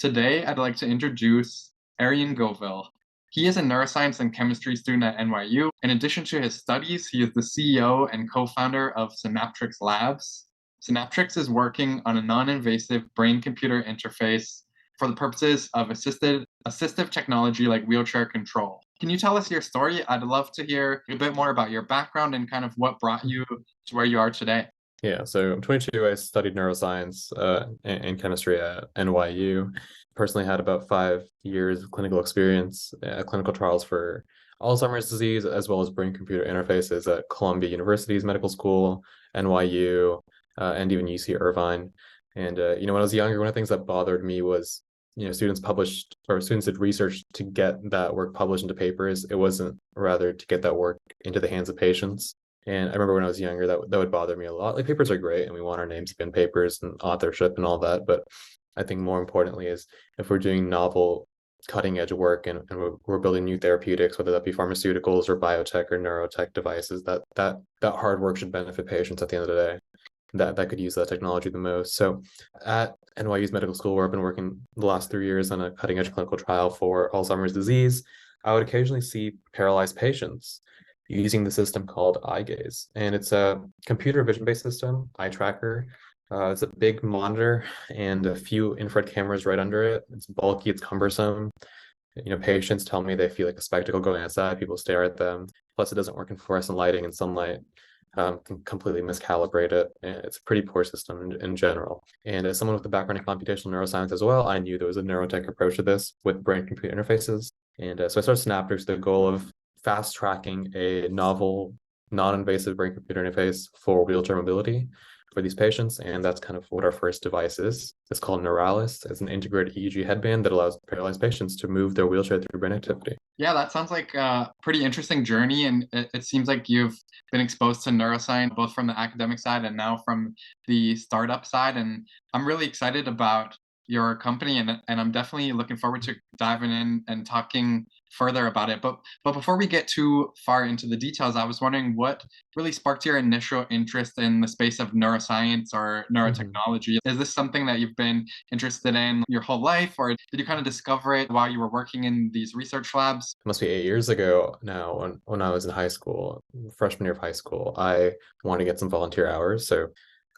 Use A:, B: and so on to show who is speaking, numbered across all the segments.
A: Today, I'd like to introduce Aryan Govil. He is a neuroscience and chemistry student at NYU. In addition to his studies, he is the CEO and co-founder of Synaptrix Labs. Synaptrix is working on a non-invasive brain-computer interface for the purposes of assistive technology like wheelchair control. Can you tell us your story? I'd love to hear a bit more about your background and kind of what brought you to where you are today.
B: Yeah, so I'm 22. I studied neuroscience and chemistry at NYU. Personally, had about 5 years of clinical experience, clinical trials for Alzheimer's disease, as well as brain-computer interfaces at Columbia University's medical school, NYU, and even UC Irvine. And when I was younger, one of the things that bothered me was, students did research to get that work published into papers. It wasn't rather to get that work into the hands of patients. And I remember when I was younger, that would bother me a lot. Like, papers are great, and we want our names to be in papers and authorship and all that. But I think more importantly is, if we're doing novel, cutting edge work, and we're building new therapeutics, whether that be pharmaceuticals or biotech or neurotech devices, that hard work should benefit patients at the end of the day. That could use that technology the most. So at NYU's medical school, where I've been working the last 3 years on a cutting edge clinical trial for Alzheimer's disease, I would occasionally see paralyzed patients using the system called eye gaze. And it's a computer vision-based system, eye tracker. It's a big monitor and a few infrared cameras right under it. It's bulky, it's cumbersome. Patients tell me they feel like a spectacle going outside. People stare at them. Plus, it doesn't work in fluorescent lighting, and sunlight can completely miscalibrate it. It's a pretty poor system in general. And as someone with a background in computational neuroscience as well, I knew there was a neurotech approach to this with brain-computer interfaces. And so I started Synaptrix with the goal of fast tracking a novel, non-invasive brain-computer interface for wheelchair mobility for these patients. And that's kind of what our first device is. It's called Neuralis. It's an integrated EEG headband that allows paralyzed patients to move their wheelchair through brain activity.
A: Yeah, that sounds like a pretty interesting journey. And it seems like you've been exposed to neuroscience, both from the academic side and now from the startup side. And I'm really excited about your company, and I'm definitely looking forward to diving in and talking further about it. But before we get too far into the details, I was wondering what really sparked your initial interest in the space of neuroscience or neurotechnology. Is this something that you've been interested in your whole life, or did you kind of discover it while you were working in these research labs?
B: It must be 8 years ago now, when I was in high school, freshman year of high school. I wanted to get some volunteer hours. So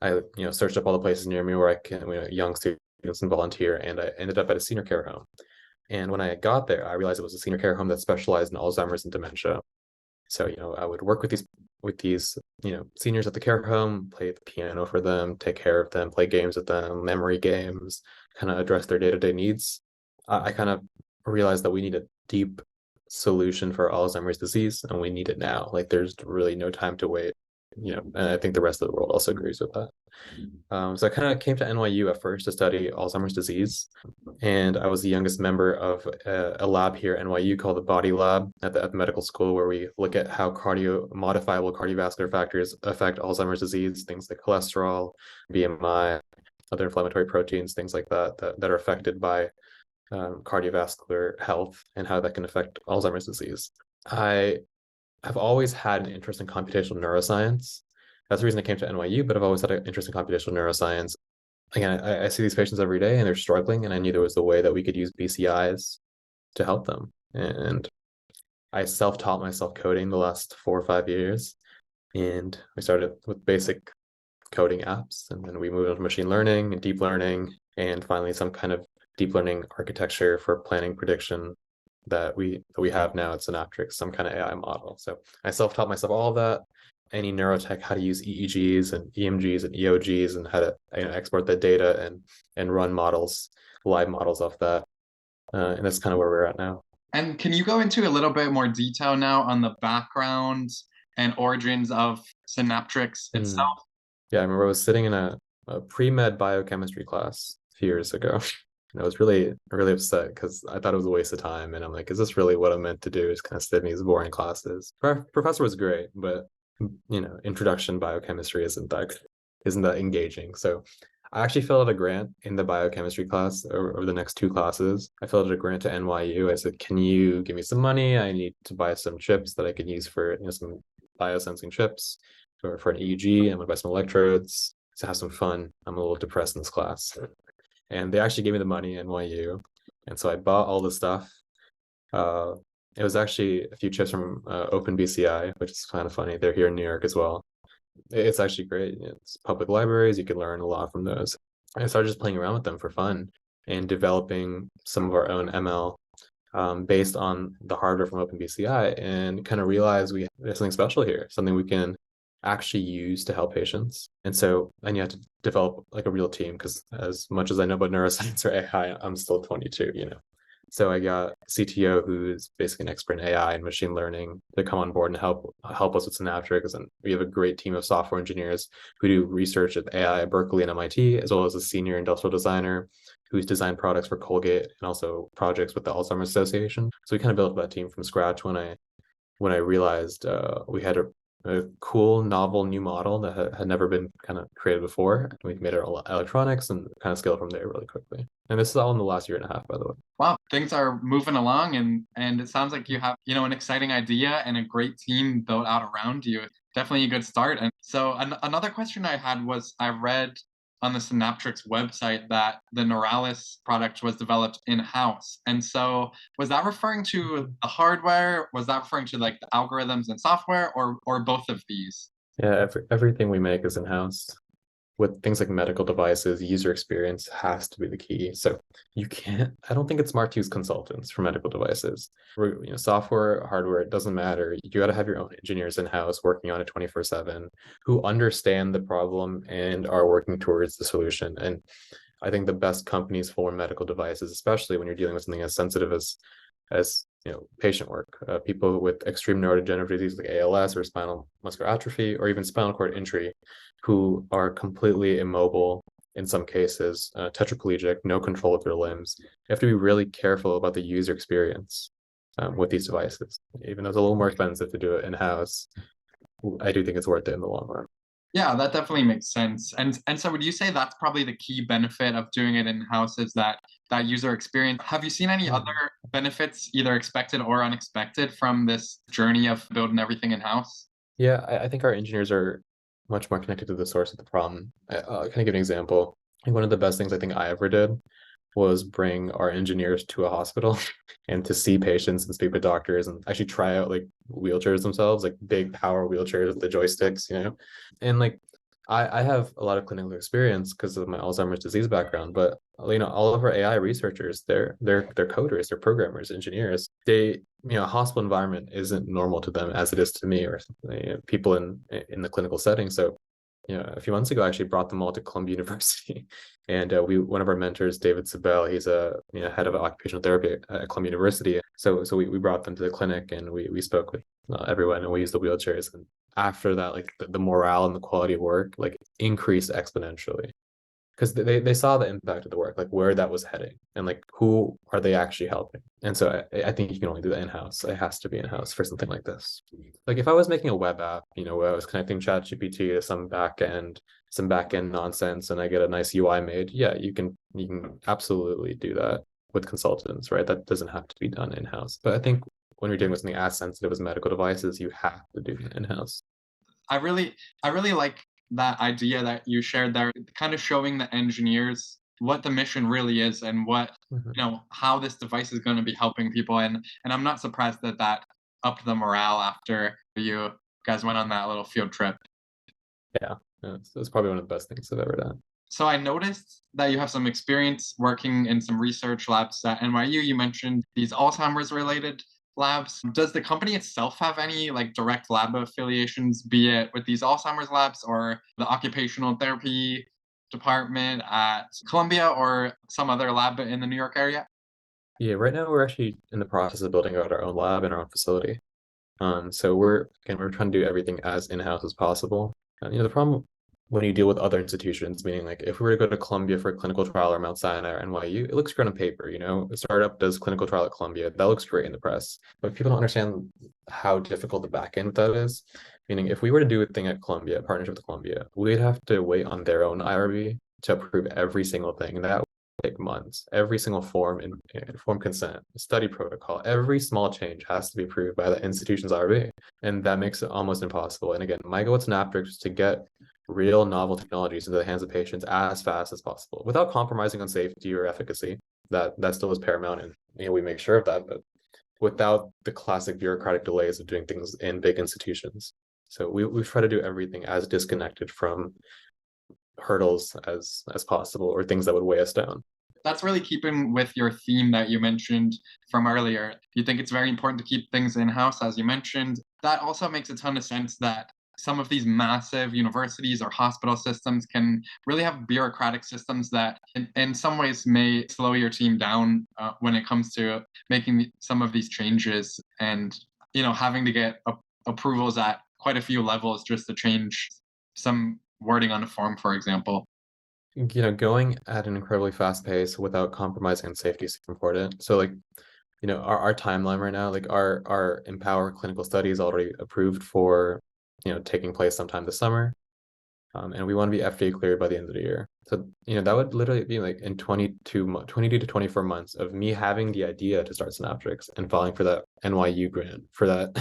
B: I searched up all the places near me where I can, young students and volunteer, and I ended up at a senior care home. And when I got there, I realized it was a senior care home that specialized in Alzheimer's and dementia. So, I would work with these seniors at the care home, play the piano for them, take care of them, play games with them, memory games, kind of address their day-to-day needs. I kind of realized that we need a deep solution for Alzheimer's disease, and we need it now. Like, there's really no time to wait. And I think the rest of the world also agrees with that. So I kind of came to NYU at first to study Alzheimer's disease, and I was the youngest member of a lab here at NYU called the Body Lab at the medical school, where we look at how modifiable cardiovascular factors affect Alzheimer's disease, things like cholesterol, BMI, other inflammatory proteins, things like that are affected by cardiovascular health and how that can affect Alzheimer's disease. I have always had an interest in computational neuroscience. That's the reason I came to NYU, but I've always had an interest in computational neuroscience. Again, I see these patients every day and they're struggling, and I knew there was a way that we could use BCIs to help them. And I self-taught myself coding the last 4 or 5 years. And we started with basic coding apps, and then we moved on to machine learning and deep learning, and finally some kind of deep learning architecture for planning prediction that we have now at Synaptrix, some kind of AI model. So I self-taught myself all of that, any neurotech, how to use EEGs and EMGs and EOGs, and how to export that data and run models, live models off that. And that's kind of where we're at now.
A: And can you go into a little bit more detail now on the background and origins of Synaptrix itself?
B: Yeah, I remember I was sitting in a pre-med biochemistry class a few years ago. And I was really upset because I thought it was a waste of time. And I'm like, is this really what I'm meant to do? Is kind of sit in these boring classes. Professor was great, but introduction biochemistry isn't that engaging. So I actually filled out a grant in the biochemistry class over the next 2 classes. I filled out a grant to NYU. I said, can you give me some money? I need to buy some chips that I can use for some biosensing chips for an EEG. I'm gonna buy some electrodes to have some fun. I'm a little depressed in this class. and they actually gave me the money at NYU. And so I bought all the stuff. Uh, it was actually a few chips from Open BCI, which is kind of funny. They're here in New York as well. It's actually great. It's public libraries. You can learn a lot from those. I started just playing around with them for fun and developing some of our own ML based on the hardware from OpenBCI, and kind of realized there's something special here, something we can actually use to help patients. And you have to develop like a real team, because as much as I know about neuroscience or AI, I'm still 22, you know. So I got a CTO who's basically an expert in AI and machine learning to come on board and help us with Synaptrix. And we have a great team of software engineers who do research at AI at Berkeley and MIT, as well as a senior industrial designer who's designed products for Colgate and also projects with the Alzheimer's Association. So we kind of built that team from scratch when I realized we had a cool, novel new model that had never been kind of created before. We made our own electronics and kind of scaled from there really quickly. And this is all in the last year and a half, by the way.
A: Wow, things are moving along, and it sounds like you have, an exciting idea and a great team built out around you. Definitely a good start. And so another question I had was, I read on the Synaptrix website that the Neuralis product was developed in-house. And so was that referring to the hardware? Was that referring to like the algorithms and software, or both of these?
B: Yeah, everything we make is in-house. With things like medical devices, user experience has to be the key. So I don't think it's smart to use consultants for medical devices. Software, hardware, it doesn't matter. You got to have your own engineers in-house working on it 24/7 who understand the problem and are working towards the solution. And I think the best companies for medical devices, especially when you're dealing with something as sensitive as patient work, people with extreme neurodegenerative disease like ALS or spinal muscular atrophy, or even spinal cord injury, who are completely immobile in some cases, tetraplegic, no control of their limbs. You have to be really careful about the user experience with these devices. Even though it's a little more expensive to do it in-house, I do think it's worth it in the long run.
A: Yeah, that definitely makes sense. And so would you say that's probably the key benefit of doing it in-house, is that user experience? Have you seen any other benefits, either expected or unexpected, from this journey of building everything in-house?
B: Yeah, I think our engineers are much more connected to the source of the problem. I'll kind of give an example. I think one of the best things I think I ever did was bring our engineers to a hospital and to see patients and speak with doctors and actually try out like wheelchairs themselves, like big power wheelchairs with the joysticks, And like I have a lot of clinical experience because of my Alzheimer's disease background, but all of our AI researchers, they're coders, they're programmers, engineers. Hospital environment isn't normal to them as it is to me or people in the clinical setting. So a few months ago, I actually brought them all to Columbia University, and one of our mentors, David Sabel, he's a head of occupational therapy at Columbia University. So we brought them to the clinic, and we spoke with everyone, and we used the wheelchairs. And after that, like the morale and the quality of work like increased exponentially, because they saw the impact of the work, like where that was heading, and like who are they actually helping. And so I think you can only do that in-house. It has to be in-house for something like this. Like if I was making a web app, where I was connecting ChatGPT to some backend nonsense, and I get a nice UI made, yeah, you can absolutely do that with consultants, right? That doesn't have to be done in-house. But I think when you're dealing with something as sensitive as medical devices, you have to do it in-house.
A: I really like that idea that you shared there, kind of showing the engineers what the mission really is, and what how this device is going to be helping people. And I'm not surprised that upped the morale after you guys went on that little field trip.
B: Yeah, it's probably one of the best things I've ever done.
A: So I noticed that you have some experience working in some research labs at NYU. You mentioned these Alzheimer's related labs. Does the company itself have any like direct lab affiliations, be it with these Alzheimer's labs or the occupational therapy department at Columbia or some other lab in the New York area?
B: Yeah, right now we're actually in the process of building out our own lab and our own facility. So we're trying to do everything as in-house as possible. The problem when you deal with other institutions, meaning like if we were to go to Columbia for a clinical trial, or Mount Sinai or NYU, it looks great on paper. A startup does clinical trial at Columbia, that looks great in the press. But people don't understand how difficult the back end of that is. Meaning, if we were to do a thing at Columbia, a partnership with Columbia, we'd have to wait on their own IRB to approve every single thing, and that would take months. Every single form and form consent, study protocol, every small change has to be approved by the institution's IRB, and that makes it almost impossible. And again, my goal at Synaptrix is to get real novel technologies into the hands of patients as fast as possible without compromising on safety or efficacy. That still is paramount, and we make sure of that, but without the classic bureaucratic delays of doing things in big institutions. So we try to do everything as disconnected from hurdles as possible, or things that would weigh us down.
A: That's really keeping with your theme that you mentioned from earlier. You think it's very important to keep things in-house, as you mentioned. That also makes a ton of sense that some of these massive universities or hospital systems can really have bureaucratic systems that in some ways may slow your team down when it comes to making some of these changes, and having to get approvals at quite a few levels just to change some wording on a form, for example.
B: Going at an incredibly fast pace without compromising on safety is important. So like, our timeline right now, like our Empower clinical study is already approved for, taking place sometime this summer. And we want to be FDA cleared by the end of the year. So, that would literally be like in 22 to 24 months of me having the idea to start Synaptrix and filing for that NYU grant for that,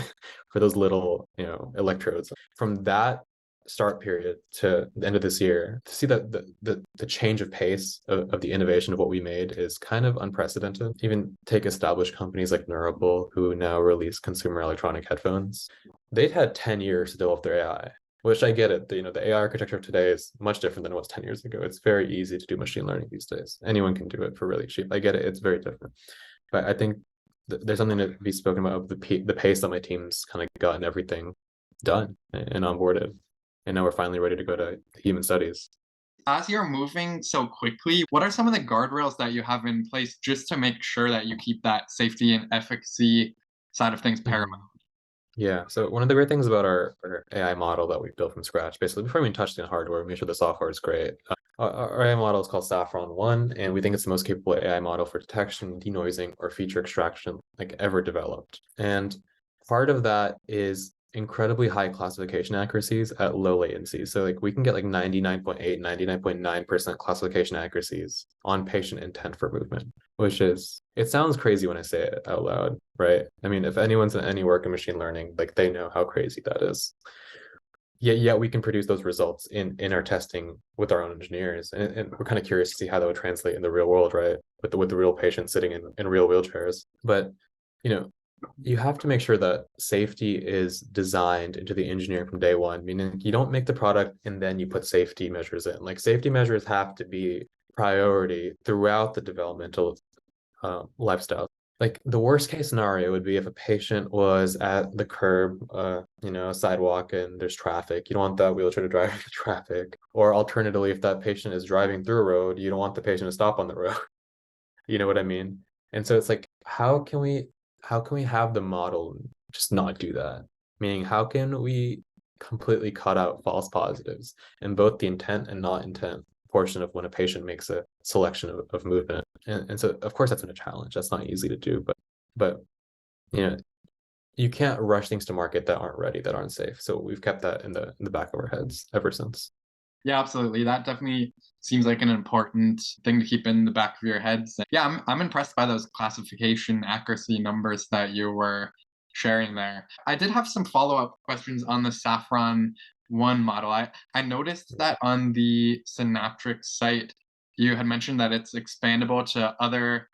B: for those little, electrodes. From that start period to the end of this year, to see that the change of pace of the innovation of what we made is kind of unprecedented. Even take established companies like Neurotech, who now release consumer electronic headphones. They've had 10 years to develop their AI, which I get it. The AI architecture of today is much different than it was 10 years ago. It's very easy to do machine learning these days. Anyone can do it for really cheap. I get it. It's very different. But I think there's something to be spoken about the pace that my team's kind of gotten everything done and onboarded. And now we're finally ready to go to human studies.
A: As you're moving so quickly, what are some of the guardrails that you have in place just to make sure that you keep that safety and efficacy side of things paramount?
B: Yeah, so one of the great things about our AI model that we built from scratch, basically before we even touched on hardware, we made sure the software is great. Our AI model is called Saffron 1, and we think it's the most capable AI model for detection, denoising, or feature extraction like ever developed. And part of that is incredibly high classification accuracies at low latency. So like we can get like 99.8, 99.9% classification accuracies on patient intent for movement, which is, it sounds crazy when I say it out loud, right? I mean, if anyone's in any work in machine learning, like they know how crazy that is. Yet we can produce those results in our testing with our own engineers. And we're kind of curious to see how that would translate in the real world, right? With the real patients sitting in real wheelchairs. But, you have to make sure that safety is designed into the engineering from day one, meaning you don't make the product and then you put safety measures in. Like safety measures have to be priority throughout the developmental lifestyle. Like the worst case scenario would be if a patient was at the curb, a sidewalk, and there's traffic. You don't want that wheelchair to drive into traffic. Or alternatively, if that patient is driving through a road, you don't want the patient to stop on the road. You know what I mean? And so it's like, how can we have the model just not do that? Meaning, how can we completely cut out false positives in both the intent and not intent portion of when a patient makes a selection of movement? And so, of course, that's been a challenge. That's not easy to do, but you can't rush things to market that aren't ready, that aren't safe. So we've kept that in the back of our heads ever since.
A: Yeah, absolutely. That definitely seems like an important thing to keep in the back of your heads. Yeah, I'm impressed by those classification accuracy numbers that you were sharing there. I did have some follow-up questions on the Saffron 1 model. I noticed that on the Synaptrix site, you had mentioned that it's expandable to other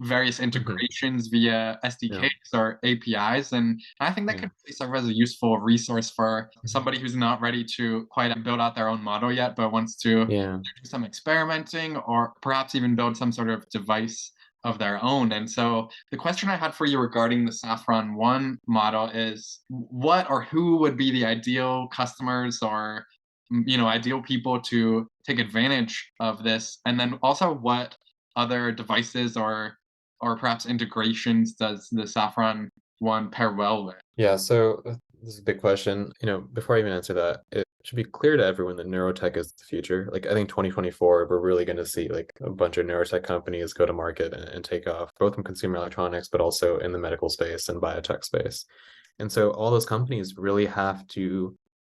A: various integrations via SDKs or APIs. And I think that could really serve as a useful resource for somebody who's not ready to quite build out their own model yet, but wants to do some experimenting or perhaps even build some sort of device of their own. And so the question I had for you regarding the Saffron 1 model is what or who would be the ideal customers or ideal people to take advantage of this? And then also what other devices or perhaps integrations does the Saffron 1 pair well with?
B: Yeah, so this is a big question. Before I even answer that, it should be clear to everyone that neurotech is the future. Like I think 2024, we're really going to see like a bunch of neurotech companies go to market and take off, both in consumer electronics, but also in the medical space and biotech space. And so all those companies really have to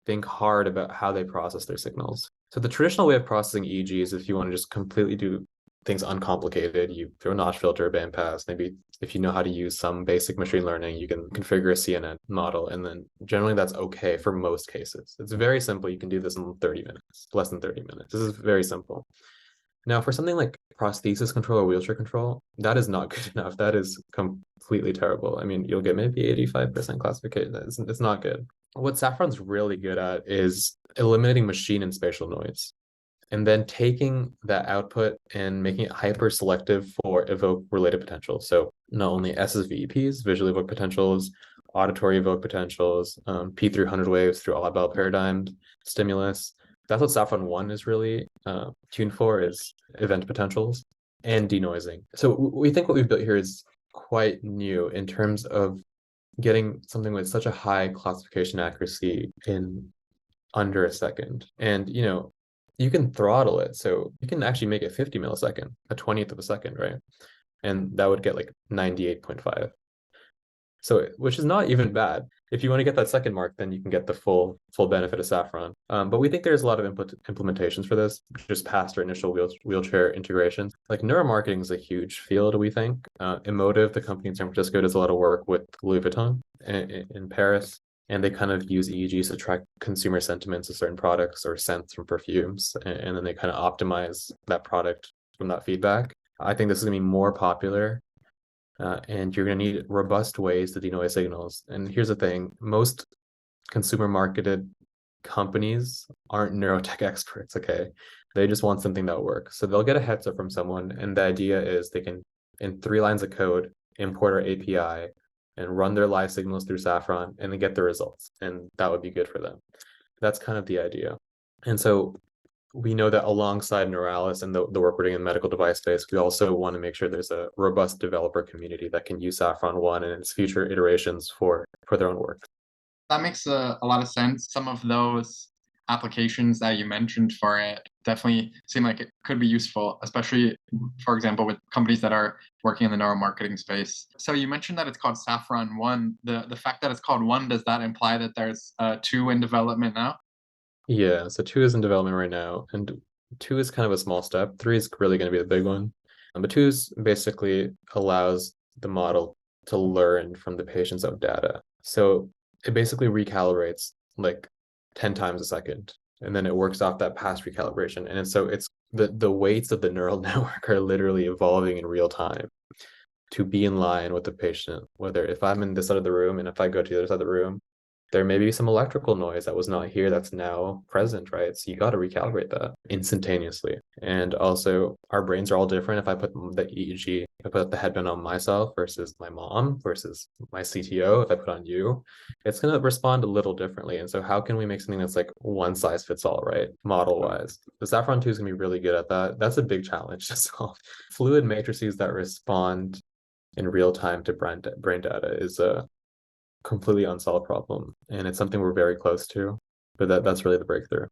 B: think hard about how they process their signals. So the traditional way of processing EEG is if you want to just completely do things uncomplicated. You throw a notch filter, bandpass. Maybe if you know how to use some basic machine learning, you can configure a CNN model. And then generally that's okay for most cases. It's very simple. You can do this in 30 minutes, less than 30 minutes. This is very simple. Now, for something like prosthesis control or wheelchair control, that is not good enough. That is completely terrible. I mean, you'll get maybe 85% classification. It's not good. What Saffron's really good at is eliminating machine and spatial noise, and then taking that output and making it hyper selective for evoke related potentials. So not only SSVEPs, visually evoked potentials, auditory evoked potentials, P300 waves through all bell paradigm stimulus. That's what Saffron 1 is really tuned for, is event potentials and denoising. So we think what we've built here is quite new in terms of getting something with such a high classification accuracy in under a second. And, you can throttle it. So you can actually make it 50 millisecond, a 20th of a second, right? And that would get like 98.5. So, which is not even bad. If you want to get that second mark, then you can get the full benefit of Saffron. But we think there's a lot of implementations for this, just past our initial wheelchair integrations. Like neuromarketing is a huge field, we think. Emotive, the company in San Francisco, does a lot of work with Louis Vuitton in Paris. And they kind of use EEGs to track consumer sentiments of certain products or scents from perfumes. And then they kind of optimize that product from that feedback. I think this is going to be more popular. And you're going to need robust ways to denoise signals. And here's the thing, most consumer marketed companies aren't neurotech experts, okay? They just want something that works. So they'll get a heads up from someone, and the idea is they can, in 3 lines of code, import our API and run their live signals through Saffron and then get the results. And that would be good for them. That's kind of the idea. And so we know that alongside Neuralis and the work we're doing in the medical device space, we also want to make sure there's a robust developer community that can use Saffron 1 and its future iterations for their own work.
A: That makes a lot of sense. Some of those applications that you mentioned for it definitely seem like it could be useful, especially, for example, with companies that are working in the neuromarketing space. So you mentioned that it's called Saffron 1. The fact that it's called 1, does that imply that there's 2 in development now?
B: Yeah, so 2 is in development right now, and 2 is kind of a small step. 3 is really going to be the big one. But 2 is basically allows the model to learn from the patient's own data. So it basically recalibrates like 10 times a second, and then it works off that past recalibration. And so it's the weights of the neural network are literally evolving in real time to be in line with the patient. Whether if I'm in this side of the room and if I go to the other side of the room, there may be some electrical noise that was not here that's now present, right? So you got to recalibrate that instantaneously. And also, our brains are all different. If I put the EEG, if I put the headband on myself versus my mom versus my CTO, if I put on you, it's going to respond a little differently. And so how can we make something that's like one size fits all, right? Model wise. The Saffron 2 is going to be really good at that. That's a big challenge to solve. Fluid matrices that respond in real time to brain data is a completely unsolved problem, and it's something we're very close to, but that's really the breakthrough.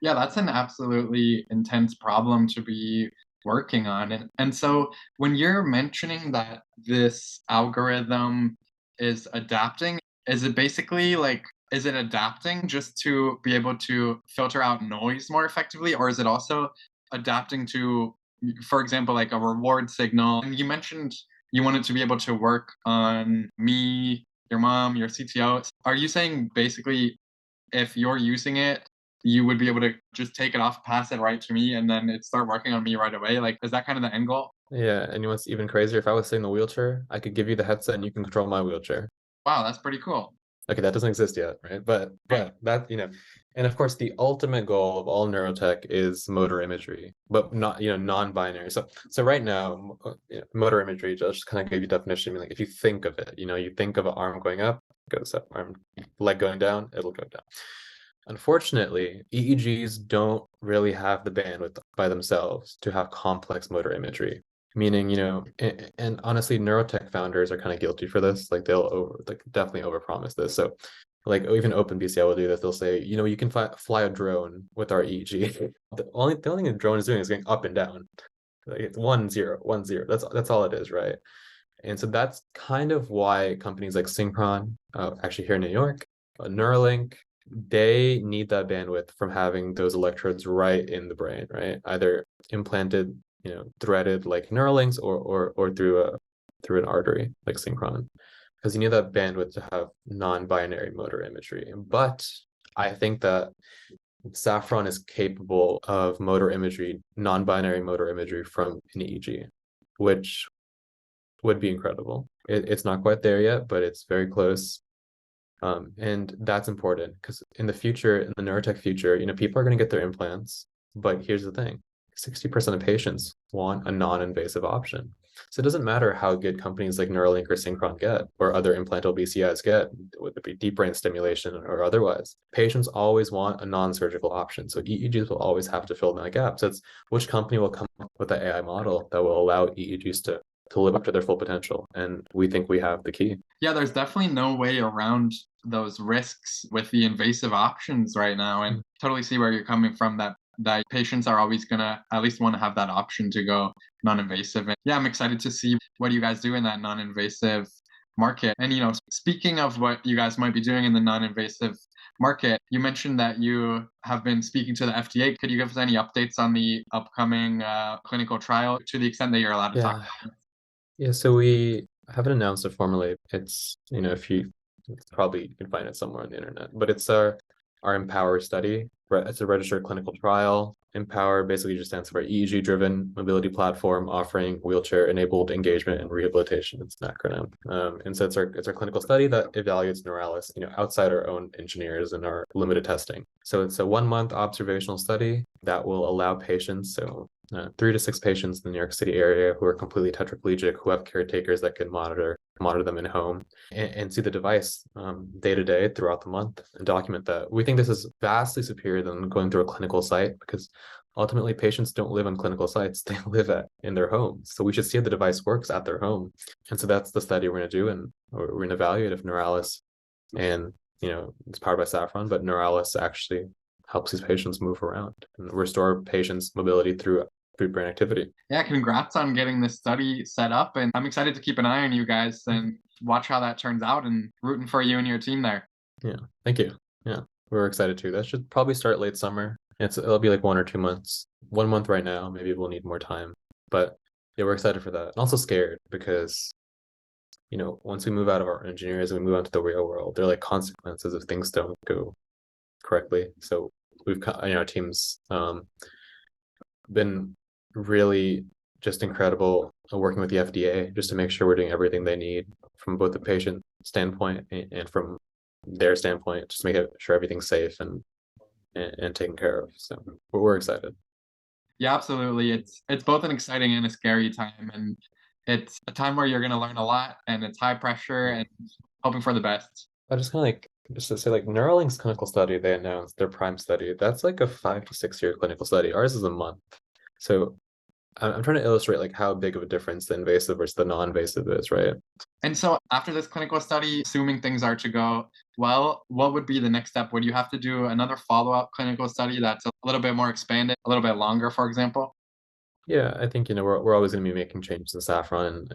A: Yeah, that's an absolutely intense problem to be working on. And so when you're mentioning that this algorithm is adapting, is it basically like, is it adapting just to be able to filter out noise more effectively? Or is it also adapting to, for example, like a reward signal? And you mentioned you wanted to be able to work on me, your mom, your CTO. Are you saying basically if you're using it, you would be able to just take it off, pass it right to me, and then it start working on me right away? Like, is that kind of the end goal?
B: Yeah, and you know what's even crazier? If I was sitting in the wheelchair, I could give you the headset and you can control my wheelchair.
A: Wow, that's pretty cool.
B: Okay, that doesn't exist yet, right? But that, and of course the ultimate goal of all neurotech is motor imagery, but not, non-binary. So right now, motor imagery, just kind of give you definition. I mean, like if you think of it, you think of an arm going up, it goes up, arm, leg going down, it'll go down. Unfortunately, EEGs don't really have the bandwidth by themselves to have complex motor imagery. Meaning, and honestly, neurotech founders are kind of guilty for this. Like they'll definitely overpromise this. So, like even OpenBCI will do this. They'll say, you can fly a drone with our EEG. The only thing a drone is doing is going up and down. Like it's 1 0 1 0. That's all it is, right? And so that's kind of why companies like Synchron, actually here in New York, Neuralink, they need that bandwidth from having those electrodes right in the brain, right? Either implanted threaded like Neuralinks or through an artery like Synchron, because you need that bandwidth to have non-binary motor imagery. But I think that Saffron is capable of motor imagery, non-binary motor imagery from an EEG, which would be incredible. It's not quite there yet, but it's very close. And that's important because in the future, in the neurotech future, people are going to get their implants. But here's the thing: 60% of patients want a non-invasive option. So it doesn't matter how good companies like Neuralink or Synchron get, or other implantable BCIs get, whether it be deep brain stimulation or otherwise. Patients always want a non-surgical option. So EEGs will always have to fill in that gap. So it's which company will come up with the AI model that will allow EEGs to live up to their full potential. And we think we have the key.
A: Yeah, there's definitely no way around those risks with the invasive options right now. And totally see where you're coming from, that patients are always going to at least want to have that option to go non-invasive. And yeah, I'm excited to see what you guys do in that non-invasive market. And, speaking of what you guys might be doing in the non-invasive market, you mentioned that you have been speaking to the FDA. Could you give us any updates on the upcoming clinical trial, to the extent that you're allowed to talk about it?
B: Yeah, so we haven't announced it formally. It's, if you probably you can find it somewhere on the internet, but it's our Empower study. It's a registered clinical trial. Empower basically just stands for EEG-driven mobility platform offering wheelchair-enabled engagement and rehabilitation. It's an acronym. And so it's our clinical study that evaluates Neuralis, outside our own engineers and our limited testing. So it's a 1-month observational study that will allow patients, 3 to 6 patients in the New York City area who are completely tetraplegic, who have caretakers that can monitor them in home and see the device day to day throughout the month and document that. We think this is vastly superior than going through a clinical site, because ultimately patients don't live on clinical sites, they live in their homes. So we should see if the device works at their home. And so that's the study we're going to do, and we're going to evaluate if Neuralis, and it's powered by Saffron, but Neuralis actually helps these patients move around and restore patients' mobility through brain activity.
A: Yeah, congrats on getting this study set up, and I'm excited to keep an eye on you guys and watch how that turns out, and rooting for you and your team there.
B: Yeah, thank you. Yeah, we're excited too. That should probably start late summer. It'll be like 1 or 2 months. 1 month right now. Maybe we'll need more time, but yeah, we're excited for that. And also scared because once we move out of our engineers and we move on to the real world, there are like consequences if things don't go correctly. So we've our team's been really just incredible working with the FDA just to make sure we're doing everything they need from both the patient standpoint and from their standpoint, just to make sure everything's safe and taken care of. So we're excited.
A: Yeah, absolutely. It's both an exciting and a scary time, and it's a time where you're going to learn a lot, and it's high pressure and hoping for the best.
B: I just kind of just to say, Neuralink's clinical study, they announced their prime study. That's like a 5 to 6 year clinical study. Ours is a month. So I'm trying to illustrate how big of a difference the invasive versus the non-invasive is, right?
A: And so after this clinical study, assuming things are to go well, what would be the next step? Would you have to do another follow-up clinical study that's a little bit more expanded, a little bit longer, for example?
B: Yeah, I think we're always going to be making changes to Saffron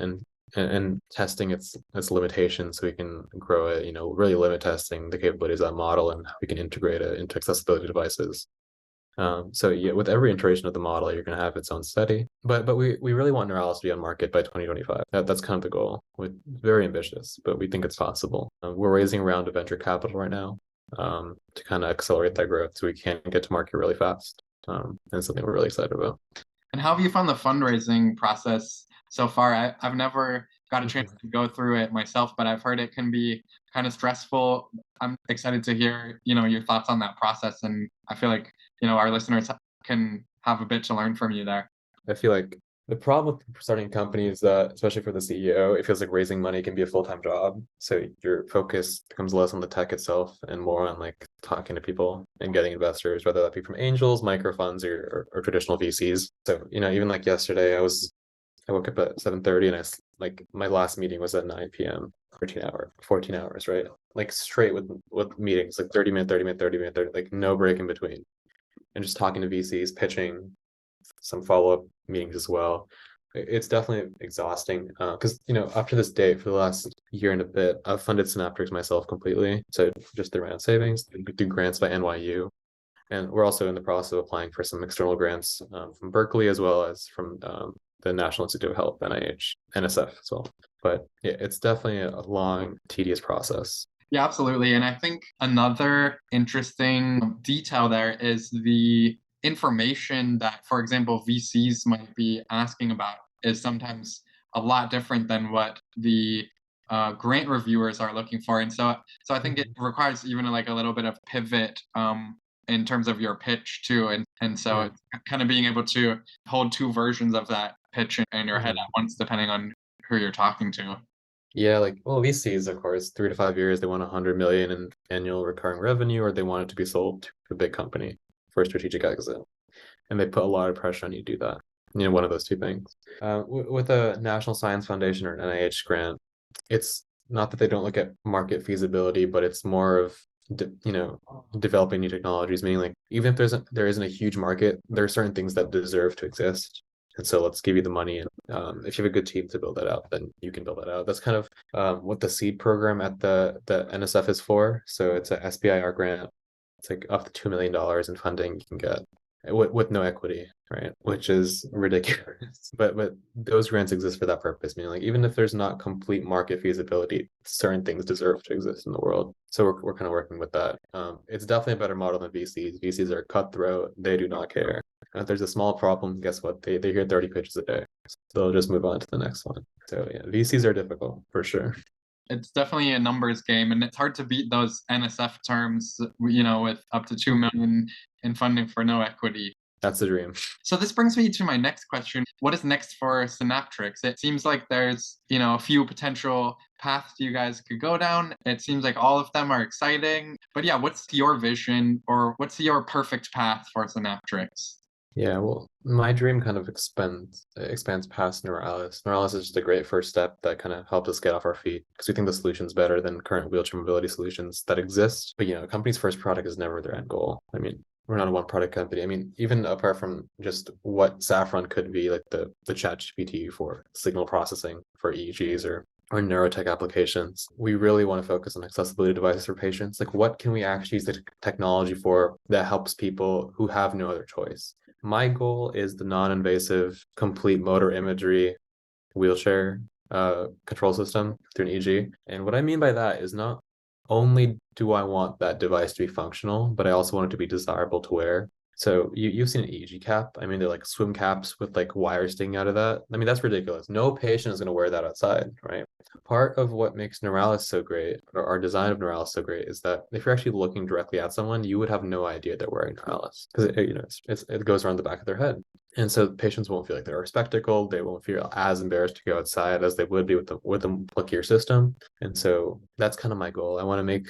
B: and testing its limitations, so we can grow it. Really limit testing the capabilities of that model and how we can integrate it into accessibility devices. So yeah, with every iteration of the model, you're going to have its own study. But we really want Neuralis to be on market by 2025. That's kind of the goal. We're very ambitious, but we think it's possible. We're raising a round of venture capital right now to kind of accelerate that growth, so we can get to market really fast. And it's something we're really excited about.
A: And how have you found the fundraising process so far? I've never got a chance to go through it myself, but I've heard it can be kind of stressful. I'm excited to hear, your thoughts on that process. And I feel like, our listeners can have a bit to learn from you there.
B: I feel like the problem with starting a company is that, especially for the CEO, it feels like raising money can be a full-time job. So your focus becomes less on the tech itself and more on talking to people and getting investors, whether that be from angels, micro funds, or traditional VCs. So, even yesterday, I woke up at 7:30 and my last meeting was at 9 p.m. 14 hours, right? Straight with meetings, 30 minute, 30 minute, 30 minute, 30, no break in between. And just talking to VCs, pitching, some follow-up meetings as well. It's definitely exhausting because, after this date, for the last year and a bit, I've funded Synaptrix myself completely. So just through my own savings, do grants by NYU. And we're also in the process of applying for some external grants from Berkeley as well as from the National Institute of Health, NIH, NSF as well. But yeah, it's definitely a long, tedious process.
A: Yeah, absolutely. And I think another interesting detail there is the information that, for example, VCs might be asking about is sometimes a lot different than what the grant reviewers are looking for. And so I think it
B: Mhm.
A: requires even like a little bit of pivot in terms of your pitch too. And so
B: Yeah.
A: it's kind of being able to hold two versions of that pitch in your head
B: Mhm.
A: at once, depending on who you're talking to.
B: Yeah, like well, VCs, of course, 3 to 5 years, they want 100 million in annual recurring revenue, or they want it to be sold to a big company for a strategic exit, and they put a lot of pressure on you to do that. One of those two things. With a National Science Foundation or an NIH grant, it's not that they don't look at market feasibility, but it's more of developing new technologies. Meaning, like even if there isn't a huge market, there are certain things that deserve to exist. And so let's give you the money, and if you have a good team to build that out, then you can build that out. That's kind of what the seed program at the NSF is for. So it's a SBIR grant. It's like up to $2 million in funding you can get with no equity, right? Which is ridiculous. But those grants exist for that purpose. Meaning, like even if there's not complete market feasibility, certain things deserve to exist in the world. So we're kind of working with that. It's definitely a better model than VCs. VCs are cutthroat. They do not care. And if there's a small problem, guess what? They hear 30 pitches a day. So they'll just move on to the next one. So yeah, VCs are difficult for sure.
A: It's definitely a numbers game, and it's hard to beat those NSF terms, with up to 2 million in funding for no equity.
B: That's the dream.
A: So this brings me to my next question. What is next for Synaptrix? It seems like there's, a few potential paths you guys could go down. It seems like all of them are exciting. But yeah, what's your vision or what's your perfect path for Synaptrix?
B: Yeah, well, my dream kind of expands past Neuralis. Neuralis is just a great first step that kind of helps us get off our feet because we think the solution's better than current wheelchair mobility solutions that exist. But a company's first product is never their end goal. I mean, we're not a one product company. I mean, even apart from just what Saffron could be, like the chat GPT for signal processing for EEGs or neurotech applications, we really want to focus on accessibility devices for patients. Like, what can we actually use the technology for that helps people who have no other choice? My goal is the non-invasive, complete motor imagery wheelchair control system through an EEG. And what I mean by that is not only do I want that device to be functional, but I also want it to be desirable to wear. So you've seen an EEG cap. I mean, they're like swim caps with like wires sticking out of that. I mean, that's ridiculous. No patient is going to wear that outside, right? Part of what makes Neuralis so great, or our design of Neuralis so great, is that if you're actually looking directly at someone, you would have no idea they're wearing Neuralis because it goes around the back of their head. And so patients won't feel like they're spectacled. They won't feel as embarrassed to go outside as they would be with the luckier system. And so that's kind of my goal. I want to make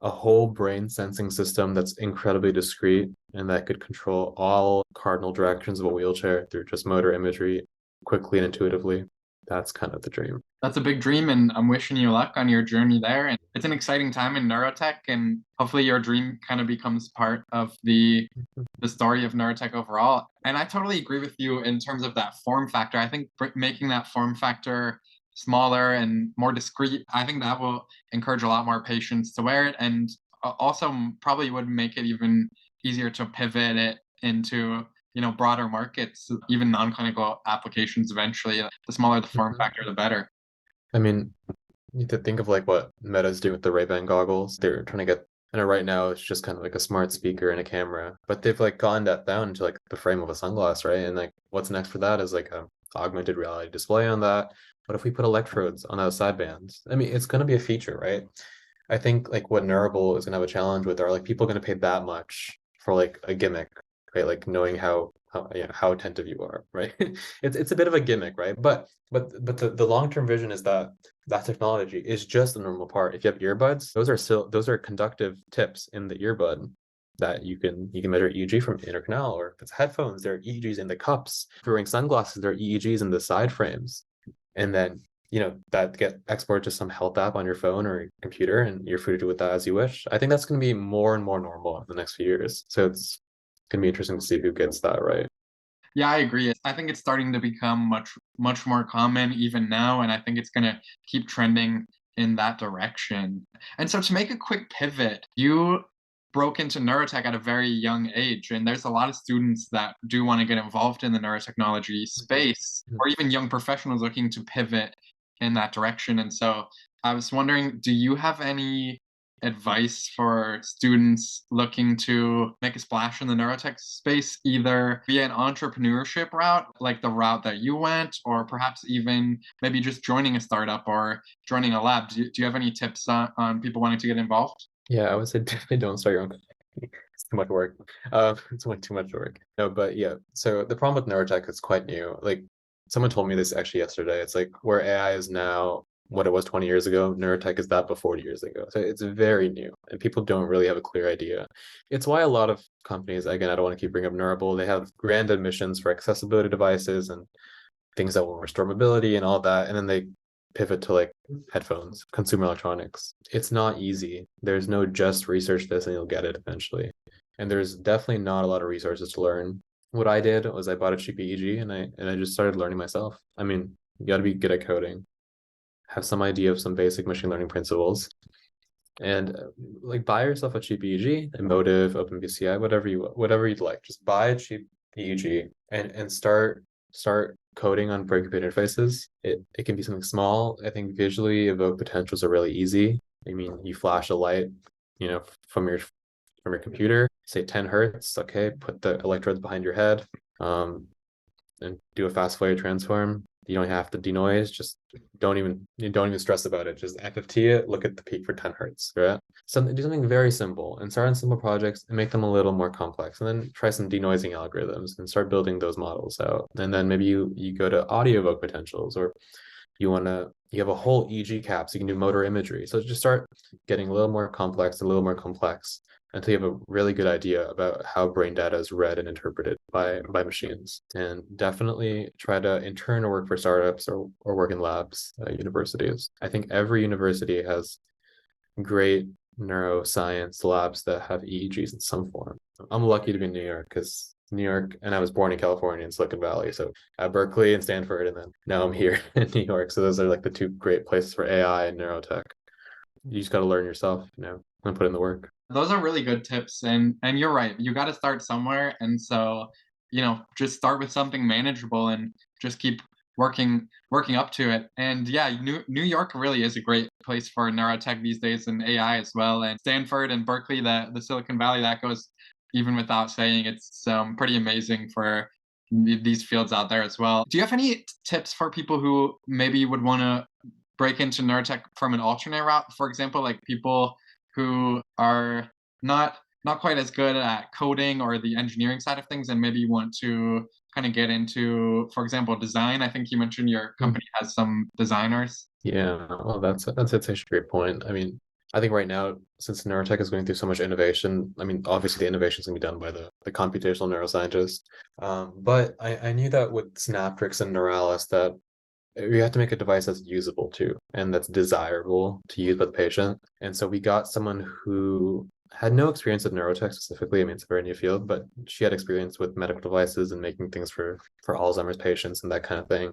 B: a whole brain sensing system that's incredibly discrete and that could control all cardinal directions of a wheelchair through just motor imagery quickly and intuitively. That's kind of the dream.
A: That's a big dream, and I'm wishing you luck on your journey there. And it's an exciting time in neurotech, and hopefully your dream kind of becomes part of the story of neurotech overall. And I totally agree with you in terms of that form factor. I think making that form factor smaller and more discreet, I think that will encourage a lot more patients to wear it, and also probably would make it even easier to pivot it into broader markets, even non-clinical applications eventually. The smaller the form
B: Mhm.
A: factor, the better.
B: I mean, you need to think of like what Meta's doing with the Ray-Ban goggles. They're trying to get, right now it's just kind of like a smart speaker and a camera, but they've like gone that down to like the frame of a sunglass, right? And like what's next for that is like a augmented reality display on that. What if we put electrodes on those side bands? I mean, it's going to be a feature, right? I think like what Neurable is going to have a challenge with are like people going to pay that much for like a gimmick, right? Like knowing how attentive you are, right? It's a bit of a gimmick, right? But the long-term vision is that that technology is just a normal part. If you have earbuds, those are conductive tips in the earbud that you can measure EEG from intercanal, or if it's headphones, there are EEGs in the cups. If you're wearing sunglasses, there are EEGs in the side frames. And then that get exported to some health app on your phone or your computer, and you're free to do with that as you wish. I think that's going to be more and more normal in the next few years. So it's going to be interesting to see who gets that right.
A: Yeah, I agree. I think it's starting to become much more common even now, and I think it's going to keep trending in that direction. And so to make a quick pivot, you broke into neurotech at a very young age, and there's a lot of students that do want to get involved in the neurotechnology space,
B: Mhm.
A: or even young professionals looking to pivot in that direction. And so I was wondering, do you have any advice for students looking to make a splash in the neurotech space, either via an entrepreneurship route, like the route that you went, or perhaps even maybe just joining a startup or joining a lab? Do you have any tips on people wanting to get involved?
B: Yeah, I would say definitely don't start your own company. It's too much work. It's way too much work. No, but yeah. So the problem with neurotech is quite new. Like someone told me this actually yesterday. It's like where AI is now what it was 20 years ago, neurotech is that before 40 years ago. So it's very new and people don't really have a clear idea. It's why a lot of companies, again, I don't want to keep bringing up Neurable, they have grand admissions for accessibility devices and things that will restore mobility and all that. And then they pivot to like headphones, consumer electronics. It's not easy. There's no just research this and you'll get it eventually. And there's definitely not a lot of resources to learn. What I did was I bought a cheap EEG and I just started learning myself. I mean, you got to be good at coding, have some idea of some basic machine learning principles, and like buy yourself a cheap EEG, Emotive, Open BCI, whatever you'd like. Just buy a cheap EEG and start coding on break interfaces. It can be something small. I think visually evoke potentials are really easy. I mean, you flash a light, from your computer, say 10 hertz. Okay, put the electrodes behind your head, and do a fast Fourier transform. You don't have to denoise. Just don't even stress about it. Just FFT it. Look at the peak for 10 hertz. Right. Do something very simple and start on simple projects and make them a little more complex. And then try some denoising algorithms and start building those models out. And then maybe you go to audio evoke potentials, or you have a whole EG cap, so you can do motor imagery. So just start getting a little more complex, until you have a really good idea about how brain data is read and interpreted by machines. And definitely try to intern or work for startups or work in labs, universities. I think every university has great neuroscience labs that have EEGs in some form. I'm lucky to be in New York because New York, and I was born in California in Silicon Valley. So at Berkeley and Stanford, and then now I'm here in New York. So those are like the two great places for AI and neurotech. You just got to learn yourself, and put in the work.
A: Those are really good tips, and you're right. You got to start somewhere, and so just start with something manageable and just keep working up to it. And yeah, New York really is a great place for neurotech these days and AI as well. And Stanford and Berkeley, the Silicon Valley, that goes even without saying. It's pretty amazing for these fields out there as well. Do you have any tips for people who maybe would want to break into neurotech from an alternate route? For example, like people who are not not quite as good at coding or the engineering side of things and maybe want to kind of get into, for example, design. I think you mentioned your
B: Mm.
A: company has some designers.
B: Yeah, well, that's actually a great point. I mean, I think right now, since neurotech is going through so much innovation, I mean, obviously the innovation is going to be done by the computational neuroscientists. But I knew that with Synaptrix and Neuralis that you have to make a device that's usable too, and that's desirable to use by the patient. And so we got someone who had no experience with neurotech specifically. I mean, it's a very new field, but she had experience with medical devices and making things for Alzheimer's patients and that kind of thing,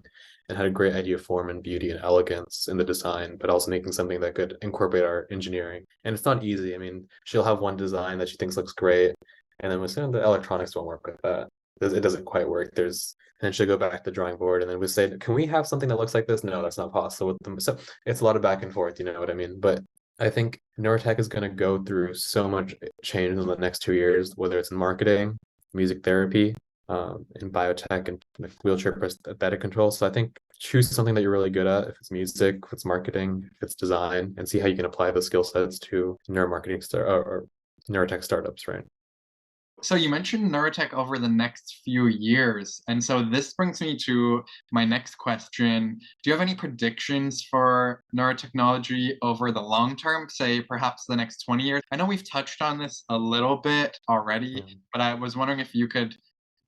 B: and had a great idea of form and beauty and elegance in the design, but also making something that could incorporate our engineering. And it's not easy. I mean, she'll have one design that she thinks looks great, and then the electronics won't work with that. It doesn't quite work. And then she'll go back to the drawing board and then we say, can we have something that looks like this? No, that's not possible with them. So it's a lot of back and forth, you know what I mean? But I think neurotech is going to go through so much change in the next 2 years, whether it's in marketing, music therapy, in biotech, and like wheelchair prosthetic control. So I think choose something that you're really good at. If it's music, if it's marketing, if it's design, and see how you can apply those skill sets to neuromarketing or neurotech startups, right?
A: So you mentioned neurotech over the next few years, and so this brings me to my next question. Do you have any predictions for neurotechnology over the long term, say perhaps the next 20 years? I know we've touched on this a little bit already,
B: Um,
A: but I was wondering if you could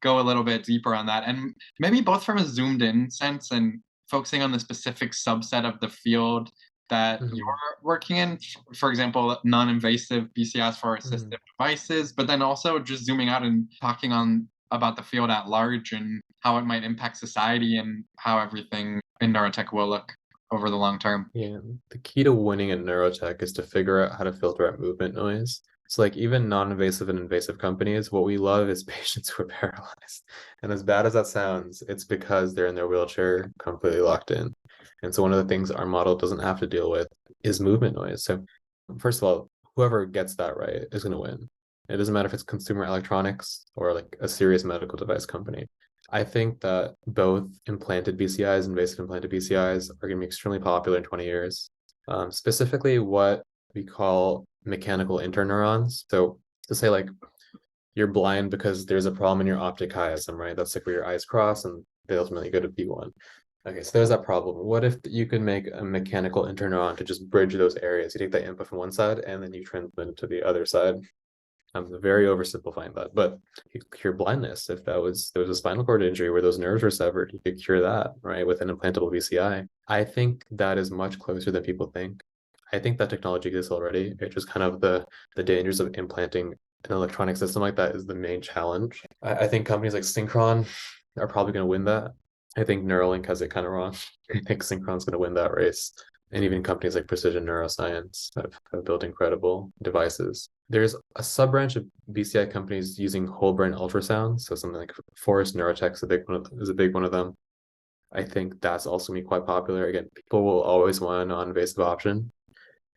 A: go a little bit deeper on that, and maybe both from a zoomed in sense and focusing on the specific subset of the field that you're
B: mhm,
A: working in, for example, non-invasive BCIs for
B: mhm.
A: assistive devices, but then also just zooming out and talking on about the field at large and how it might impact society and how everything in neurotech will look over the long term.
B: Yeah, the key to winning in neurotech is to figure out how to filter out movement noise. So like even non-invasive and invasive companies, what we love is patients who are paralyzed. And as bad as that sounds, it's because they're in their wheelchair completely locked in. And so one of the things our model doesn't have to deal with is movement noise. So first of all, whoever gets that right is going to win. It doesn't matter if it's consumer electronics or like a serious medical device company. I think that both implanted BCIs and invasive implanted BCIs are going to be extremely popular in 20 years. Specifically, what we call mechanical interneurons. So to say like you're blind because there's a problem in your optic chiasm, right? That's like where your eyes cross and they ultimately go to B1. Okay, so there's that problem. What if you can make a mechanical interneuron to just bridge those areas? You take that input from one side and then you transmit it to the other side. I'm very oversimplifying that, but you could cure blindness if there was a spinal cord injury where those nerves were severed. You could cure that, right, with an implantable BCI. I think that is much closer than people think. I think that technology exists already. It's just kind of the dangers of implanting an electronic system like that is the main challenge. I think companies like Synchron are probably going to win that. I think Neuralink has it kind of wrong. I think Synchron's going to win that race. And even companies like Precision Neuroscience have built incredible devices. There's a sub-branch of BCI companies using whole brain ultrasound. So something like Forest Neurotech is a big one of them. I think that's also going to be quite popular. Again, people will always want a non-invasive option.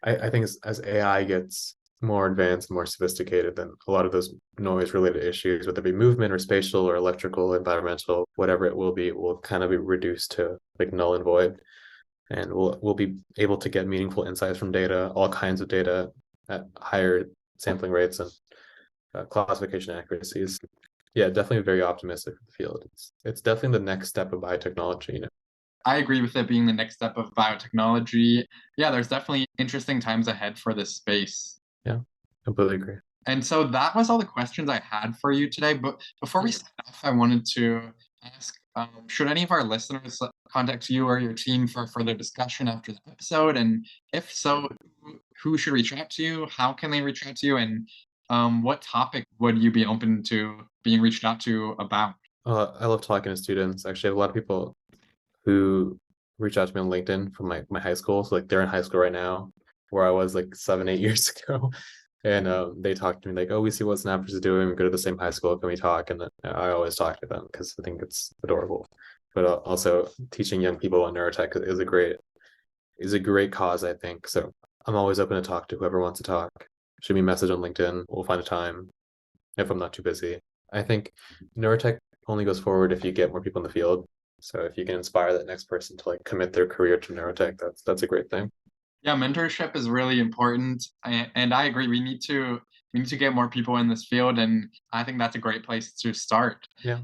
B: I think as AI gets more advanced, more sophisticated, then a lot of those noise-related issues, whether it be movement or spatial or electrical, environmental, whatever it will kind of be reduced to like null and void. And we'll be able to get meaningful insights from data, all kinds of data at higher sampling rates and classification accuracies. Yeah, definitely very optimistic for the field. It's definitely the next step of biotechnology, you know.
A: I agree with it being the next step of biotechnology. Yeah, there's definitely interesting times ahead for this space.
B: Yeah, completely agree.
A: And so that was all the questions I had for you today. But before we sign off, I wanted to ask, should any of our listeners contact you or your team for further discussion after the episode? And if so, who should reach out to you? How can they reach out to you? And what topic would you be open to being reached out to about?
B: I love talking to students. Actually, I have a lot of people who reach out to me on LinkedIn from my high school. So like they're in high school right now, where I was like 7, 8 years ago. And they talk to me like, oh, we see what Synaptrix is doing. We go to the same high school. Can we talk? And I always talk to them because I think it's adorable. But also teaching young people on neurotech is a great cause, I think. So I'm always open to talk to whoever wants to talk. Shoot me a message on LinkedIn. We'll find a time if I'm not too busy. I think neurotech only goes forward if you get more people in the field. So if you can inspire that next person to like commit their career to neurotech, that's a great thing.
A: Yeah, mentorship is really important, and I agree. We need to get more people in this field, and I think that's a great place to start.
B: Yeah.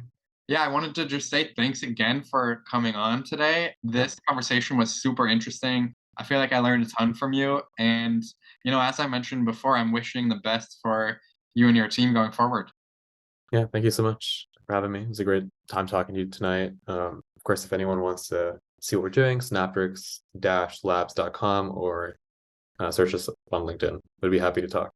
A: Yeah, I wanted to just say thanks again for coming on today. This conversation was super interesting. I feel like I learned a ton from you, and as I mentioned before, I'm wishing the best for you and your team going forward.
B: Yeah, thank you so much for having me. It was a great time talking to you tonight. Of course, if anyone wants to see what we're doing, synaptrix-labs.com or search us on LinkedIn. We'd be happy to talk.